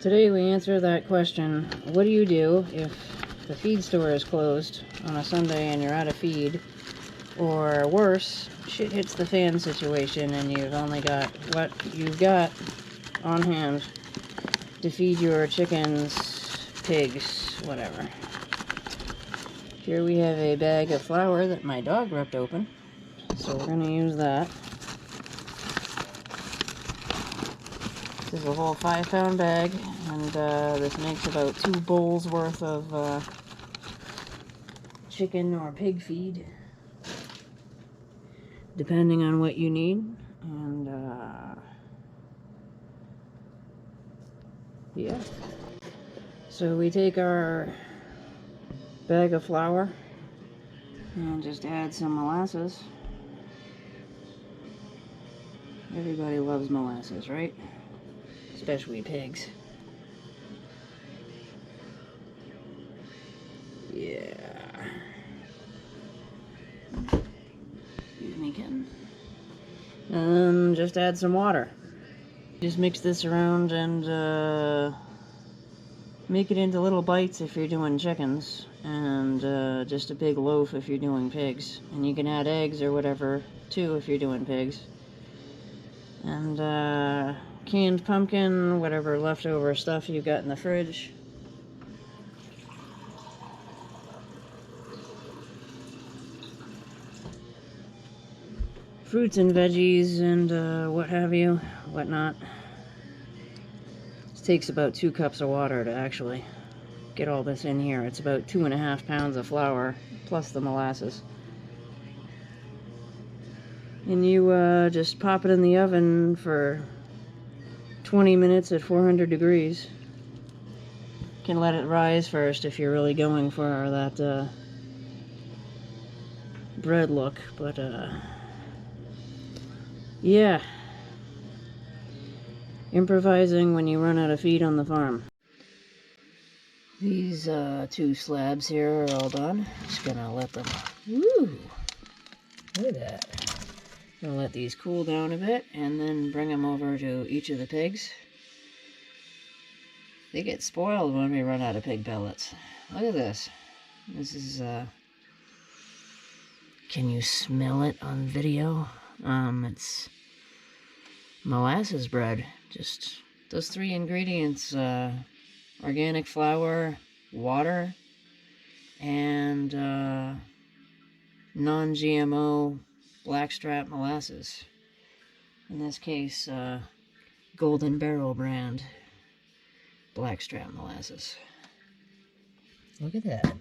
Today we answer that question, what do you do if the feed store is closed on a Sunday and you're out of feed? Or worse, shit hits the fan situation and you've only got what you've got on hand to feed your chickens, pigs, whatever. Here we have a bag of flour that my dog ripped open, so we're going to use that. This is a whole 5-pound bag, and this makes about 2 bowls worth of chicken or pig feed, depending on what you need. And yeah, so we take our bag of flour and just add some molasses. Everybody loves molasses, right? Especially pigs. Yeah. Excuse me, kitten. Just add some water. Just mix this around and make it into little bites if you're doing chickens, and just a big loaf if you're doing pigs. And you can add eggs or whatever too if you're doing pigs. And canned pumpkin, whatever leftover stuff you got in the fridge. Fruits and veggies and what have you, whatnot. This takes about 2 cups of water to actually get all this in here. It's about 2.5 pounds of flour plus the molasses. And you just pop it in the oven for 20 minutes at 400 degrees. You can let it rise first if you're really going for that bread look, but yeah. Improvising when you run out of feed on the farm. These 2 slabs here are all done. Just gonna let them, woo, look at that. Gonna let these cool down a bit and then bring them over to each of the pigs. They get spoiled when we run out of pig pellets. Look at this. This is, can you smell it on video? It's molasses bread. Just those 3 ingredients, organic flour, water, and non-GMO blackstrap molasses. In this case, Golden Barrel brand blackstrap molasses. Look at that.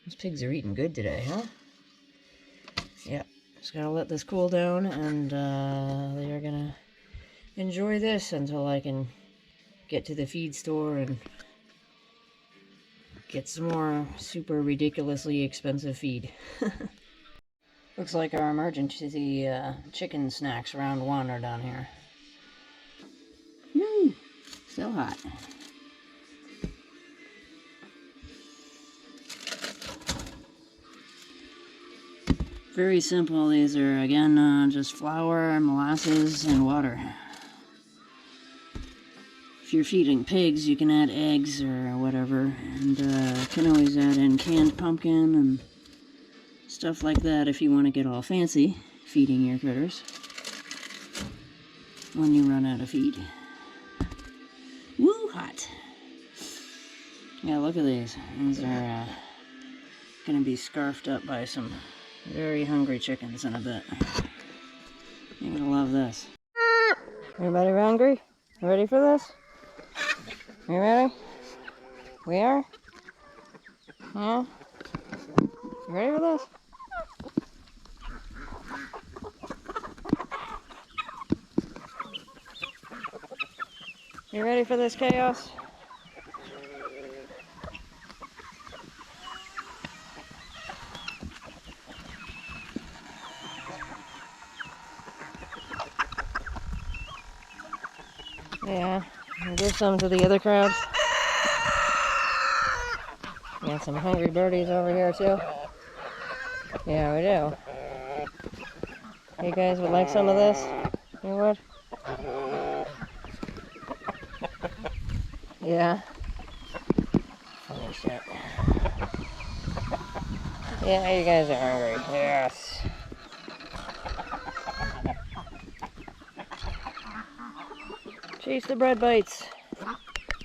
Those pigs are eating good today, huh? Yeah, just gotta let this cool down, and they are gonna enjoy this until I can get to the feed store and get some more super ridiculously expensive feed. Looks like our emergency chicken snacks round 1 are done here. Woo! So hot. Very simple. These are, again, just flour, molasses, and water. If you're feeding pigs, you can add eggs or whatever, and can always add in canned pumpkin and stuff like that if you want to get all fancy feeding your critters when you run out of feed. Woo, hot. Yeah, look at these. These are going to be scarfed up by some very hungry chickens in a bit. You're going to love this. Everybody hungry? Ready for this? You ready? We are? Yeah? You ready for this? You ready for this chaos? Yeah, and give some to the other crowd. Got some hungry birdies over here too. Yeah, we do. You guys would like some of this? You would? Yeah. Funny shit. Yeah, you guys are hungry. Yes. Chase the bread bites.